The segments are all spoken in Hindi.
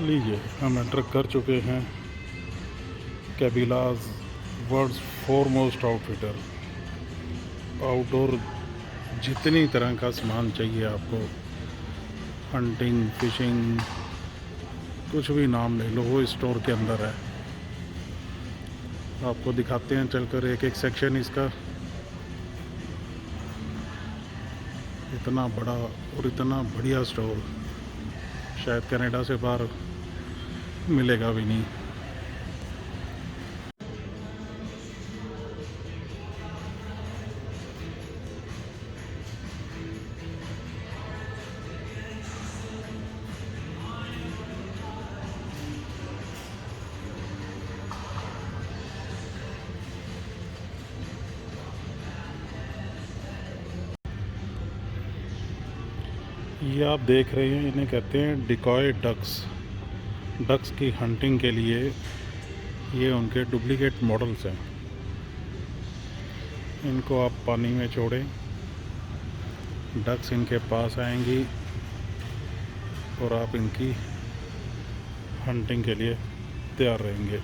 लीजिए, हम एंटर कर चुके हैं कैबिलाज वर्ल्ड्स फोरमोस्ट आउटफिटर। आउटडोर जितनी तरह का सामान चाहिए आपको, हंटिंग, फिशिंग, कुछ भी नाम ले लो, वो स्टोर के अंदर है। आपको दिखाते हैं चलकर एक एक सेक्शन इसका। इतना बड़ा और इतना बढ़िया स्टोर शायद कनाडा से बाहर मिलेगा भी नहीं। ये आप देख रहे हैं, इन्हें कहते हैं डिकॉय डक्स। डक्स की हंटिंग के लिए ये उनके डुप्लीकेट मॉडल्स हैं। इनको आप पानी में छोड़ें, डक्स इनके पास आएंगी और आप इनकी हंटिंग के लिए तैयार रहेंगे।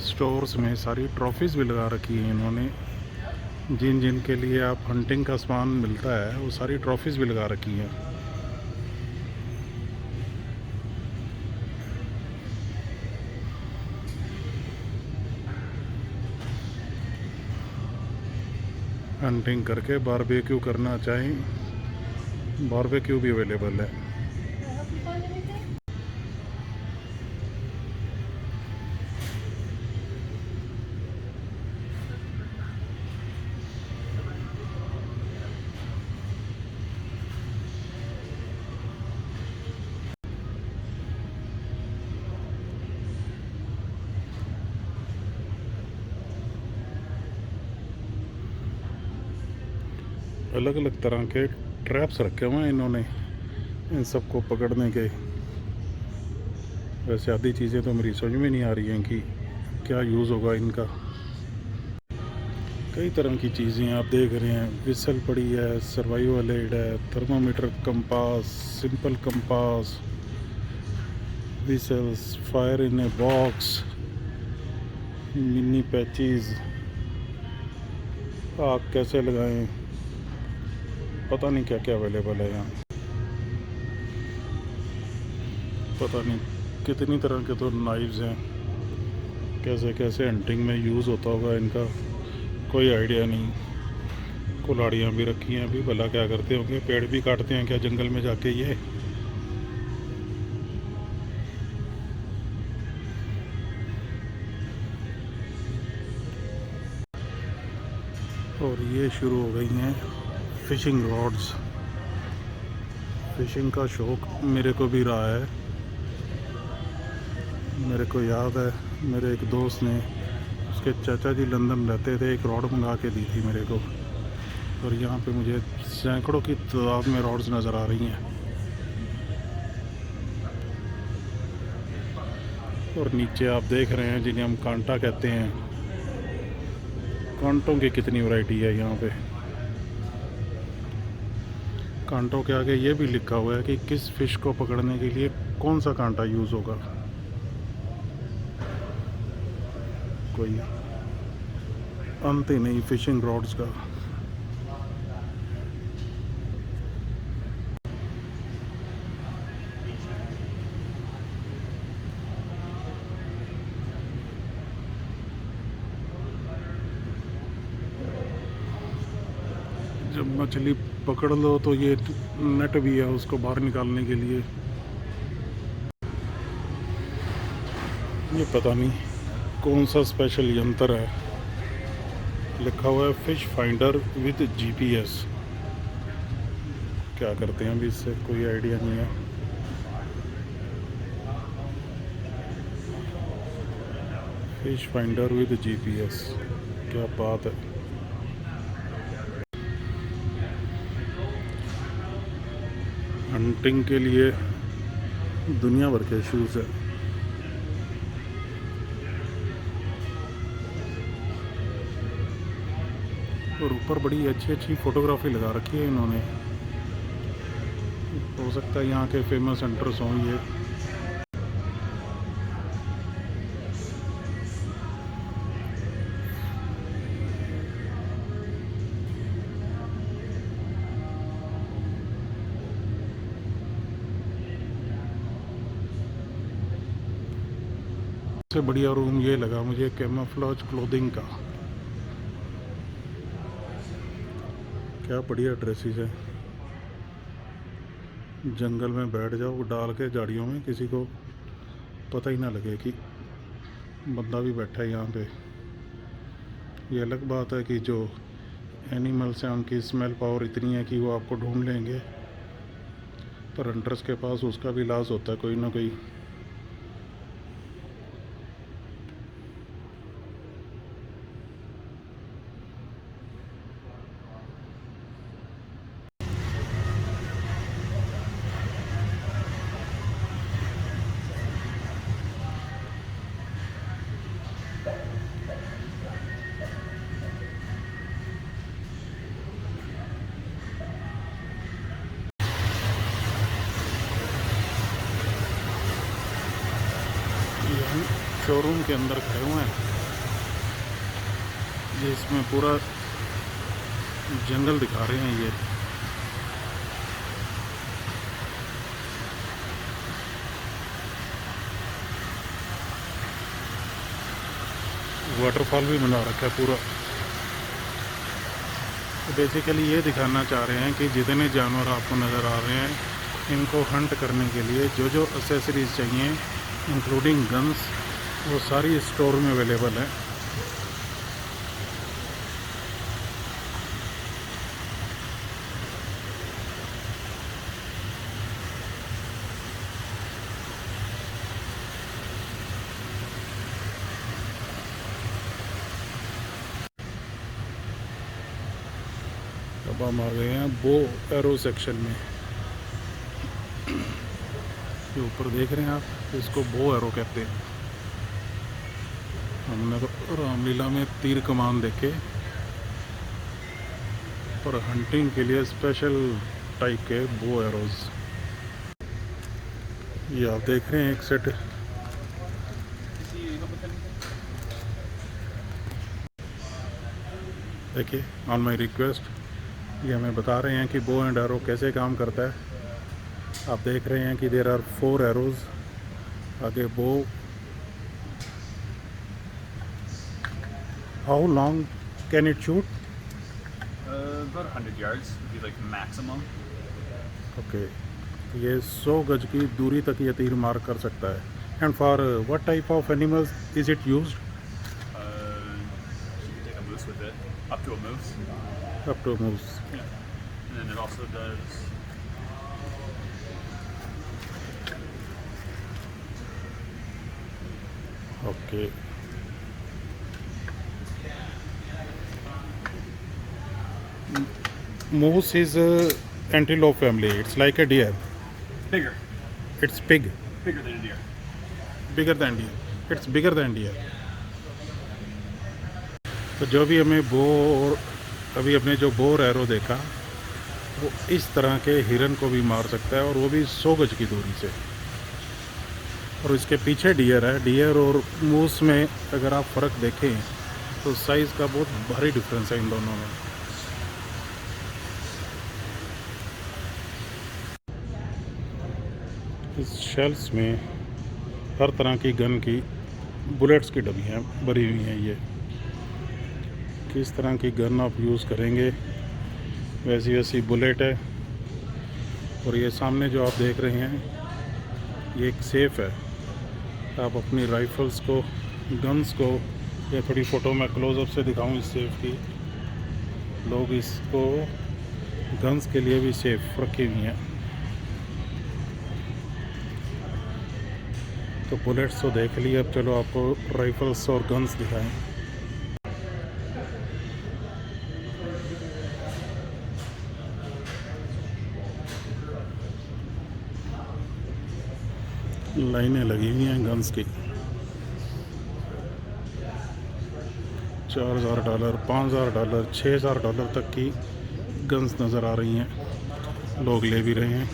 स्टोर्स में सारी ट्रॉफीज़ भी लगा रखी हैं इन्होंने। जिन जिन के लिए आप हंटिंग का सामान मिलता है वो सारी ट्रॉफीज़ भी लगा रखी हैं। हंटिंग करके बारबेक्यू करना चाहें, बारबेक्यू भी अवेलेबल है। अलग अलग तरह के ट्रैप्स रखे हुए हैं इन्होंने इन सबको पकड़ने के। वैसे आधी चीज़ें तो मेरी समझ में नहीं आ रही हैं कि क्या यूज़ होगा इनका। कई तरह की चीज़ें आप देख रहे हैं, विसल पड़ी है, सर्वाइवल एड है, thermometer, compass, simple compass, whistles, fire in a box, mini patches, आग कैसे लगाएं, पता नहीं क्या क्या अवेलेबल है यहाँ। पता नहीं कितनी तरह के तो नाइफ्स हैं, कैसे कैसे हंटिंग में यूज़ होता होगा इनका कोई आइडिया नहीं। कुल्हाड़ियाँ भी रखी हैं, अभी भला क्या करते होंगे, पेड़ भी काटते हैं क्या जंगल में जाके ये। और ये शुरू हो गई हैं फिशिंग रॉड्स। फिशिंग का शौक़ मेरे को भी रहा है। मेरे को याद है मेरे एक दोस्त ने, उसके चाचा जी लंदन रहते थे, एक रॉड मंगा के दी थी मेरे को। और यहाँ पे मुझे सैकड़ों की तादाद में रॉड्स नज़र आ रही हैं। और नीचे आप देख रहे हैं जिन्हें हम कांटा कहते हैं, कांटों की कितनी वैरायटी है यहाँ पे। कांटों के आगे ये भी लिखा हुआ है कि किस फिश को पकड़ने के लिए कौन सा कांटा यूज़ होगा। कोई अंत ही नहीं फिशिंग रॉड्स का। जब मछली पकड़ लो तो ये नेट भी है उसको बाहर निकालने के लिए। ये पता नहीं कौन सा स्पेशल यंत्र है, लिखा हुआ है फिश फाइंडर विद जीपीएस। क्या करते हैं अभी इससे कोई आइडिया नहीं है। फिश फाइंडर विद जीपीएस, क्या बात है। हंटिंग के लिए दुनिया भर के शूज़ है। और ऊपर बड़ी अच्छी अच्छी फ़ोटोग्राफी लगा रखी है इन्होंने। हो सकता है यहाँ के फेमस हंटर्स हों ये। सबसे बढ़िया रूम ये लगा मुझे, कैमोफ्लेज क्लोथिंग का। क्या बढ़िया ड्रेसेस है। जंगल में बैठ जाओ डाल के झाड़ियों में, किसी को पता ही ना लगे कि बंदा भी बैठा है यहाँ पे। ये अलग बात है कि जो एनिमल्स हैं उनकी स्मेल पावर इतनी है कि वो आपको ढूंढ लेंगे, पर हंटर्स के पास उसका भी इलाज होता है कोई ना कोई। ये हम शोरूम के अंदर खड़े हुए हैं जिसमें पूरा जंगल दिखा रहे हैं ये। वाटरफॉल भी बना रखा है पूरा। तो बेसिकली ये दिखाना चाह रहे हैं कि जितने जानवर आपको नज़र आ रहे हैं इनको हंट करने के लिए जो जो एक्सेसरीज चाहिए इंक्लूडिंग गन्स, वो सारी स्टोर में अवेलेबल है। अब हम आ गए हैं बो एरो सेक्शन में। ये ऊपर देख रहे हैं आप, इसको बो एरो कहते हैं। हमने तो रामलीला में तीर कमान देखे, पर हंटिंग के लिए स्पेशल टाइप के बो एरोज ये आप देख रहे हैं एक सेट। देखिए, ऑन माई रिक्वेस्ट ये हमें बता रहे हैं कि बो एंड एरो कैसे काम करता है। आप देख रहे हैं कि देर आर 4 एरोज। आगे बो, how long can it shoot? About 100 yards would be like maximum. Okay, ये 100 गज की दूरी तक ये तीर मार कर सकता है। And for what type of animals is it used? You can take a moose with it, up to a moose. Up to moves. Yeah. And then it also does. Okay, moose is a antelope family. It's like a deer. Bigger. It's big, Bigger than a deer. bigger than deer. It's bigger than deer. तो जो भी हमें बो और अभी अपने जो बोर एरो देखा, वो इस तरह के हिरन को भी मार सकता है, और वो भी 100 गज की दूरी से। और इसके पीछे डियर है। डियर और मूस में अगर आप फ़र्क देखें तो साइज़ का बहुत भारी डिफरेंस है इन दोनों में। इस शेल्फ्स में हर तरह की गन की बुलेट्स की डब्बियाँ भरी हुई हैं। ये किस तरह की गन आप यूज़ करेंगे वैसी वैसी बुलेट है। और ये सामने जो आप देख रहे हैं ये एक सेफ़ है। आप अपनी राइफ़ल्स को, गन्स को, ये थोड़ी फ़ोटो में क्लोज़अप से दिखाऊं इस सेफ़ की। लोग इसको गन्स के लिए भी सेफ़ रखी हुई हैं। तो बुलेट्स तो देख लिए, अब चलो आपको राइफ़ल्स और गन्स दिखाएं। लाइनें लगी हुई हैं गन्स की। $4,000, $5,000, $6,000 तक की गन्स नज़र आ रही हैं, लोग ले भी रहे हैं।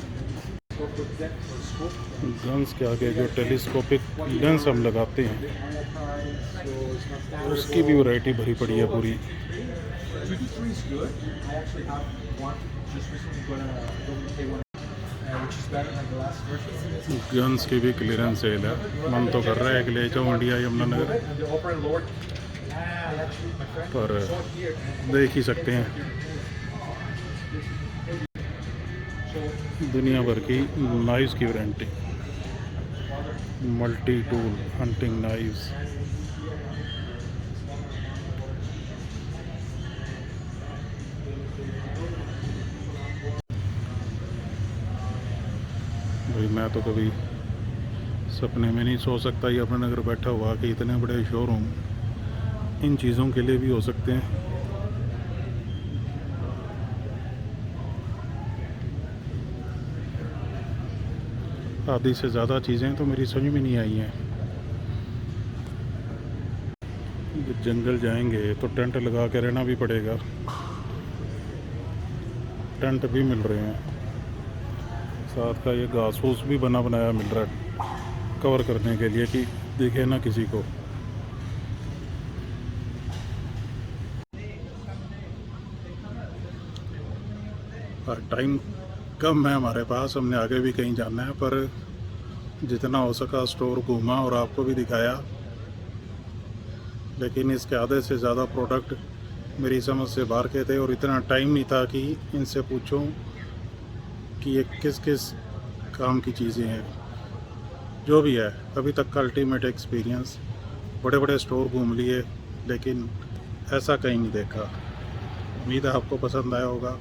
गन्स के आगे जो टेलीस्कोपिक लेंस हम लगाते हैं उसकी भी वैरायटी भरी पड़ी है पूरी। 2 to 3 is good. I actually have one just recently got a K1, which is better than the last version. Guns की भी क्लियरेंस सेल है, मन तो कर रहा है कि ले जाऊँ India Yamunanagar, And the upper and lower. Actually, my friend पर saw it here. देख ही सकते हैं दुनिया भर की नाइव्स की warranty, multi tool hunting knives. भाई मैं तो कभी सपने में नहीं सोच सकता यमुनानगर बैठा हुआ कि इतने बड़े शोरूम इन चीज़ों के लिए भी हो सकते हैं। आधी से ज़्यादा चीज़ें तो मेरी समझ में नहीं आई हैं। जंगल जाएंगे तो टेंट लगा के रहना भी पड़ेगा, टेंट भी मिल रहे हैं, साथ का ये घास फूस भी बना बनाया मिल रहा है कवर करने के लिए कि दिखे ना किसी को। और टाइम कम है हमारे पास, हमने आगे भी कहीं जाना है, पर जितना हो सका स्टोर घूमा और आपको भी दिखाया, लेकिन इसके आधे से ज़्यादा प्रोडक्ट मेरी समझ से बाहर के थे और इतना टाइम नहीं था कि इनसे पूछूं कि ये किस किस काम की चीज़ें हैं। जो भी है अभी तक का अल्टीमेट एक्सपीरियंस, बड़े बड़े स्टोर घूम लिए लेकिन ऐसा कहीं नहीं देखा। उम्मीद है आपको पसंद आया होगा।